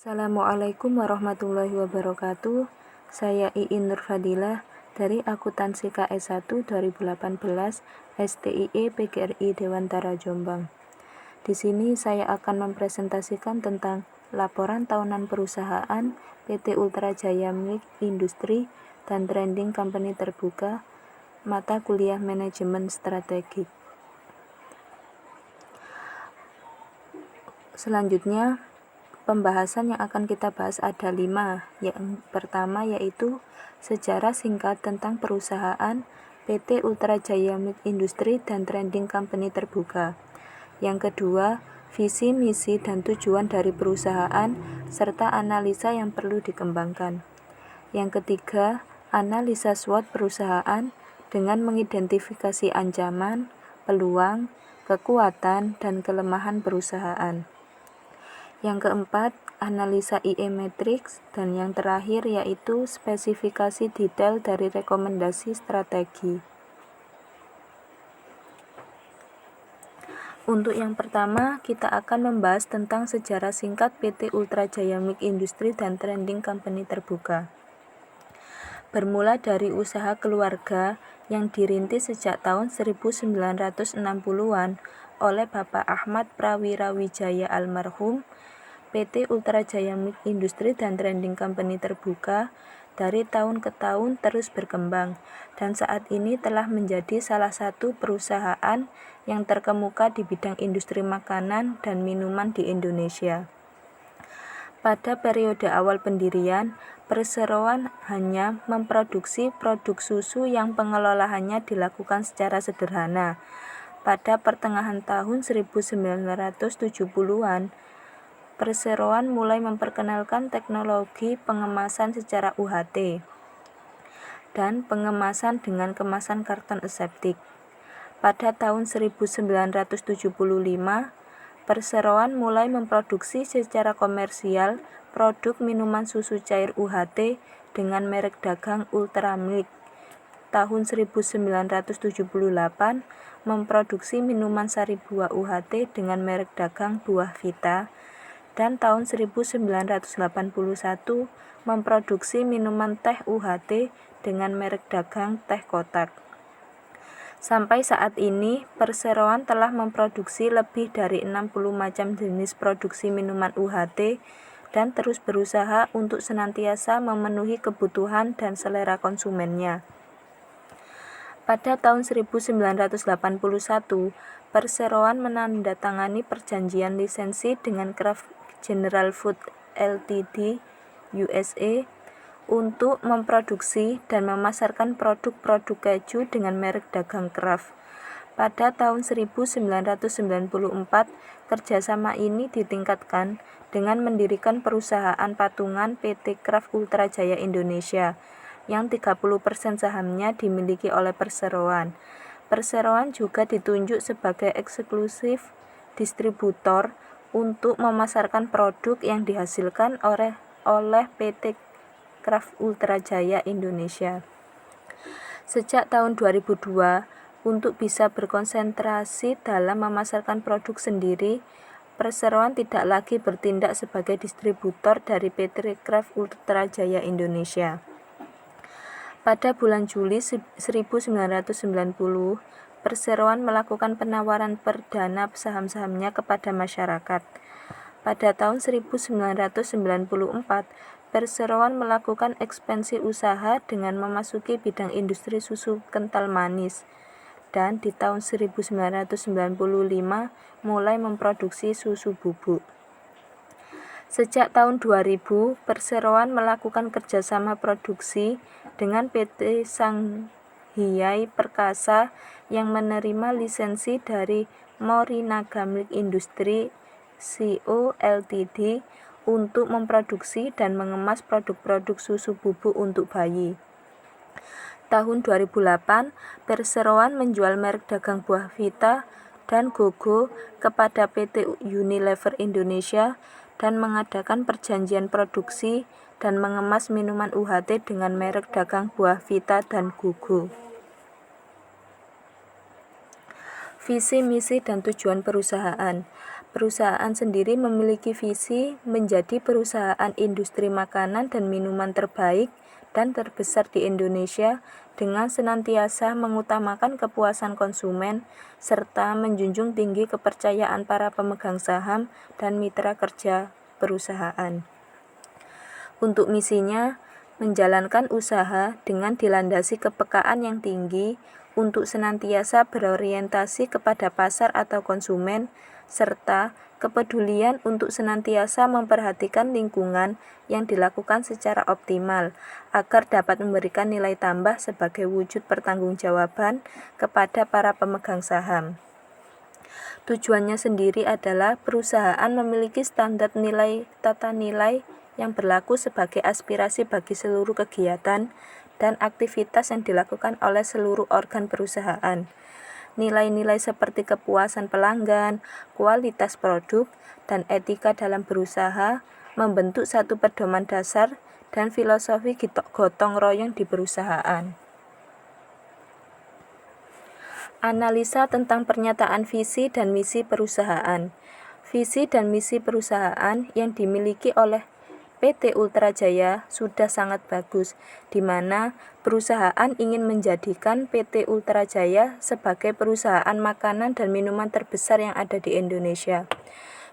Assalamualaikum warahmatullahi wabarakatuh. Saya Iin Nurfadilah dari Akuntansi KS1 2018 STIE PGRI Dewantara Jombang. Di sini saya akan mempresentasikan tentang laporan tahunan perusahaan PT Ultra Jaya Milk Industri dan Trading Company terbuka mata kuliah manajemen strategik. Selanjutnya, pembahasan yang akan kita bahas ada 5. Yang pertama yaitu sejarah singkat tentang perusahaan PT Ultra Jaya Milk Industri dan Trading Company terbuka. Yang kedua, visi, misi, dan tujuan dari perusahaan serta analisa yang perlu dikembangkan. Yang ketiga, analisa SWOT perusahaan dengan mengidentifikasi ancaman, peluang, kekuatan, dan kelemahan perusahaan. Yang keempat, analisa IE Matrix, dan yang terakhir yaitu spesifikasi detail dari rekomendasi strategi. Untuk yang pertama, kita akan membahas tentang sejarah singkat PT Ultra Jaya Milk Industri dan Trading Company terbuka. Bermula dari usaha keluarga yang dirintis sejak tahun 1960-an oleh Bapak Ahmad Prawirawijaya almarhum, PT Ultra Jaya Milk Industri dan Trading Company terbuka dari tahun ke tahun terus berkembang dan saat ini telah menjadi salah satu perusahaan yang terkemuka di bidang industri makanan dan minuman di Indonesia. Pada periode awal pendirian, perseroan hanya memproduksi produk susu yang pengelolaannya dilakukan secara sederhana. Pada pertengahan tahun 1970-an, perseroan mulai memperkenalkan teknologi pengemasan secara UHT dan pengemasan dengan kemasan karton aseptik. Pada tahun 1975, perseroan mulai memproduksi secara komersial produk minuman susu cair UHT dengan merek dagang Ultra Milk. Tahun 1978, memproduksi minuman sari buah UHT dengan merek dagang Buah Vita. Dan tahun 1981 memproduksi minuman teh UHT dengan merek dagang Teh Kotak. Sampai saat ini, perseroan telah memproduksi lebih dari 60 macam jenis produksi minuman UHT dan terus berusaha untuk senantiasa memenuhi kebutuhan dan selera konsumennya. Pada tahun 1981, perseroan menandatangani perjanjian lisensi dengan Kraft General Food Ltd USA untuk memproduksi dan memasarkan produk-produk keju dengan merek dagang Kraft. Pada tahun 1994, kerjasama ini ditingkatkan dengan mendirikan perusahaan patungan PT Kraft Ultra Jaya Indonesia yang 30% sahamnya dimiliki oleh perseroan. Perseroan juga ditunjuk sebagai eksklusif distributor untuk memasarkan produk yang dihasilkan oleh PT Kraft Ultra Jaya Indonesia. Sejak tahun 2002, untuk bisa berkonsentrasi dalam memasarkan produk sendiri, perseroan tidak lagi bertindak sebagai distributor dari PT Kraft Ultra Jaya Indonesia. Pada bulan Juli 1990, perseroan melakukan penawaran perdana saham-sahamnya kepada masyarakat. Pada tahun 1994, perseroan melakukan ekspansi usaha dengan memasuki bidang industri susu kental manis dan di tahun 1995 mulai memproduksi susu bubuk. Sejak tahun 2000, perseroan melakukan kerjasama produksi dengan PT Sanghyai Perkasa yang menerima lisensi dari Morinaga Milk Industry Co. Ltd untuk memproduksi dan mengemas produk-produk susu bubuk untuk bayi. Tahun 2008, perseroan menjual merek dagang Buah Vita dan Gogo kepada PT Unilever Indonesia dan mengadakan perjanjian produksi dan mengemas minuman UHT dengan merek dagang Buah Vita dan Gogo. Visi, misi, dan tujuan perusahaan. Perusahaan sendiri memiliki visi menjadi perusahaan industri makanan dan minuman terbaik dan terbesar di Indonesia dengan senantiasa mengutamakan kepuasan konsumen serta menjunjung tinggi kepercayaan para pemegang saham dan mitra kerja perusahaan. Untuk misinya, menjalankan usaha dengan dilandasi kepekaan yang tinggi untuk senantiasa berorientasi kepada pasar atau konsumen, serta kepedulian untuk senantiasa memperhatikan lingkungan yang dilakukan secara optimal, agar dapat memberikan nilai tambah sebagai wujud pertanggungjawaban kepada para pemegang saham. Tujuannya sendiri adalah perusahaan memiliki standar nilai tata nilai yang berlaku sebagai aspirasi bagi seluruh kegiatan dan aktivitas yang dilakukan oleh seluruh organ perusahaan. Nilai-nilai seperti kepuasan pelanggan, kualitas produk, dan etika dalam berusaha membentuk satu pedoman dasar dan filosofi gotong royong di perusahaan. Analisa tentang pernyataan visi dan misi perusahaan. Visi dan misi perusahaan yang dimiliki oleh PT Ultra Jaya sudah sangat bagus, di mana perusahaan ingin menjadikan PT Ultra Jaya sebagai perusahaan makanan dan minuman terbesar yang ada di Indonesia.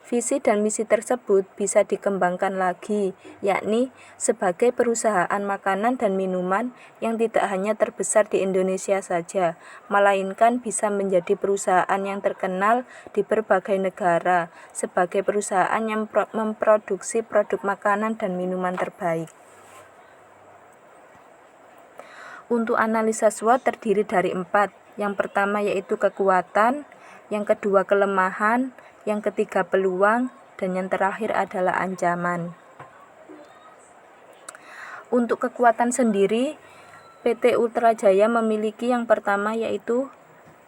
Visi dan misi tersebut bisa dikembangkan lagi, yakni sebagai perusahaan makanan dan minuman yang tidak hanya terbesar di Indonesia saja, melainkan bisa menjadi perusahaan yang terkenal di berbagai negara sebagai perusahaan yang memproduksi produk makanan dan minuman terbaik. Untuk analisa SWOT terdiri dari 4. Yang pertama yaitu kekuatan, yang kedua kelemahan, yang ketiga peluang, dan yang terakhir adalah ancaman. Untuk kekuatan sendiri, PT Ultra Jaya memiliki yang pertama yaitu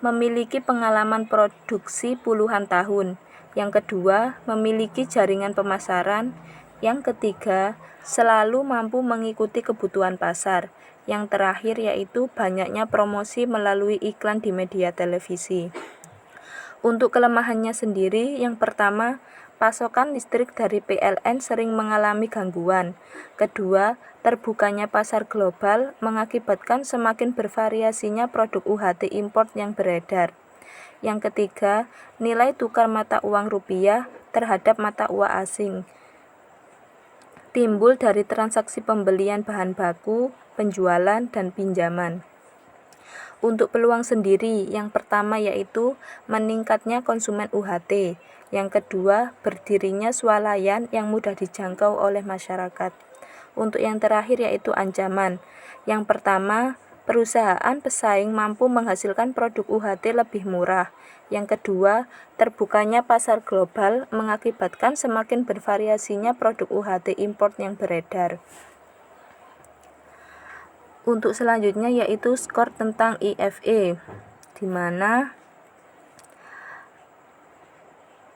memiliki pengalaman produksi puluhan tahun, yang kedua memiliki jaringan pemasaran, yang ketiga selalu mampu mengikuti kebutuhan pasar, yang terakhir yaitu banyaknya promosi melalui iklan di media televisi. Untuk kelemahannya sendiri, yang pertama, pasokan listrik dari PLN sering mengalami gangguan. Kedua, terbukanya pasar global mengakibatkan semakin bervariasinya produk UHT import yang beredar. Yang ketiga, nilai tukar mata uang rupiah terhadap mata uang asing timbul dari transaksi pembelian bahan baku, penjualan, dan pinjaman. Untuk peluang sendiri, yang pertama yaitu meningkatnya konsumen UHT, yang kedua berdirinya swalayan yang mudah dijangkau oleh masyarakat. Untuk yang terakhir yaitu ancaman, yang pertama perusahaan pesaing mampu menghasilkan produk UHT lebih murah, yang kedua terbukanya pasar global mengakibatkan semakin bervariasinya produk UHT import yang beredar. Untuk selanjutnya yaitu skor tentang IFE, di mana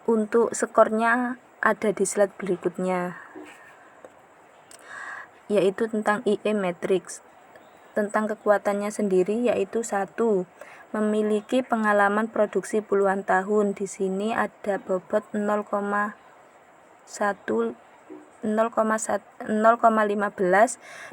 untuk skornya ada di slide berikutnya, yaitu tentang IE matrix. Tentang kekuatannya sendiri yaitu 1. Memiliki pengalaman produksi puluhan tahun. Di sini ada bobot 0,15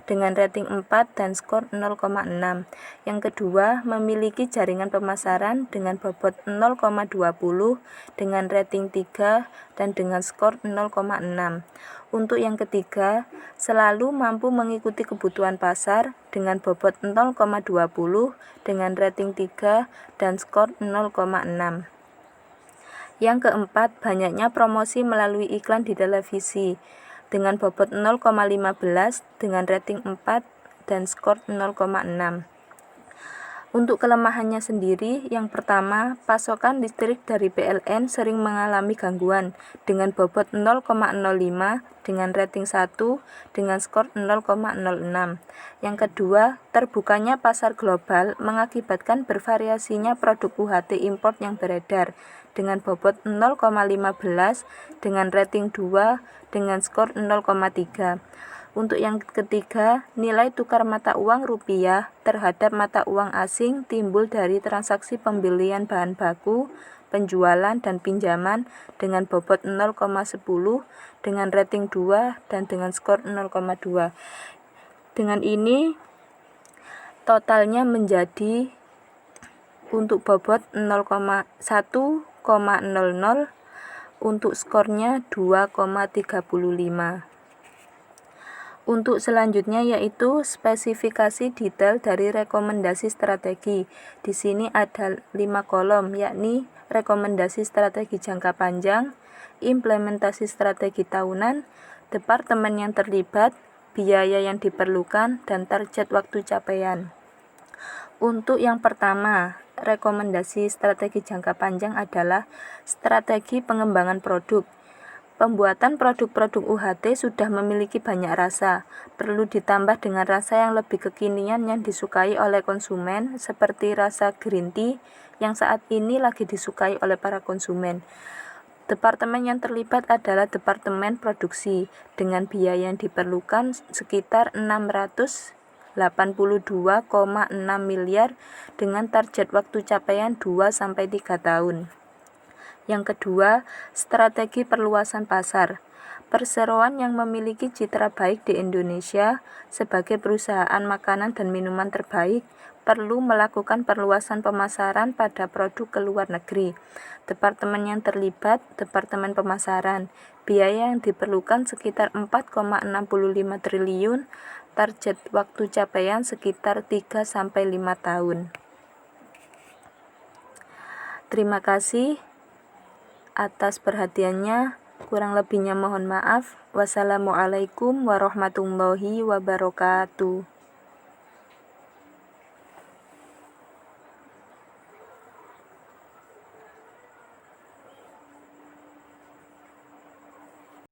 dengan rating 4 dan skor 0,6. Yang kedua, memiliki jaringan pemasaran dengan bobot 0,20 dengan rating 3 dan dengan skor 0,6. Untuk yang ketiga, selalu mampu mengikuti kebutuhan pasar dengan bobot 0,20 dengan rating 3 dan skor 0,6. Yang keempat, banyaknya promosi melalui iklan di televisi dengan bobot 0,15 dengan rating 4 dan skor 0,6. Untuk kelemahannya sendiri, yang pertama, pasokan listrik dari PLN sering mengalami gangguan dengan bobot 0,05 dengan rating 1 dengan skor 0,06. Yang kedua, terbukanya pasar global mengakibatkan bervariasinya produk UHT import yang beredar dengan bobot 0,15 dengan rating 2 dengan skor 0,3. Untuk yang ketiga, nilai tukar mata uang rupiah terhadap mata uang asing timbul dari transaksi pembelian bahan baku, penjualan dan pinjaman dengan bobot 0,10, dengan rating 2, dan dengan skor 0,2. Dengan ini totalnya menjadi untuk bobot 1,00, untuk skornya 2,35. Untuk selanjutnya yaitu spesifikasi detail dari rekomendasi strategi. Di sini ada 5 kolom, yakni rekomendasi strategi jangka panjang, implementasi strategi tahunan, departemen yang terlibat, biaya yang diperlukan, dan target waktu capaian. Untuk yang pertama, rekomendasi strategi jangka panjang adalah strategi pengembangan produk. Pembuatan produk-produk UHT sudah memiliki banyak rasa, perlu ditambah dengan rasa yang lebih kekinian yang disukai oleh konsumen, seperti rasa green tea yang saat ini lagi disukai oleh para konsumen. Departemen yang terlibat adalah departemen produksi, dengan biaya yang diperlukan sekitar 682,6 miliar dengan target waktu capaian 2-3 tahun. Yang kedua, strategi perluasan pasar. Perseroan yang memiliki citra baik di Indonesia sebagai perusahaan makanan dan minuman terbaik perlu melakukan perluasan pemasaran pada produk ke luar negeri. Departemen yang terlibat, Departemen Pemasaran. Biaya yang diperlukan sekitar 4,65 triliun, target waktu capaian sekitar 3-5 tahun. Terima kasih atas perhatiannya, kurang lebihnya mohon maaf. Wassalamualaikum warahmatullahi wabarakatuh.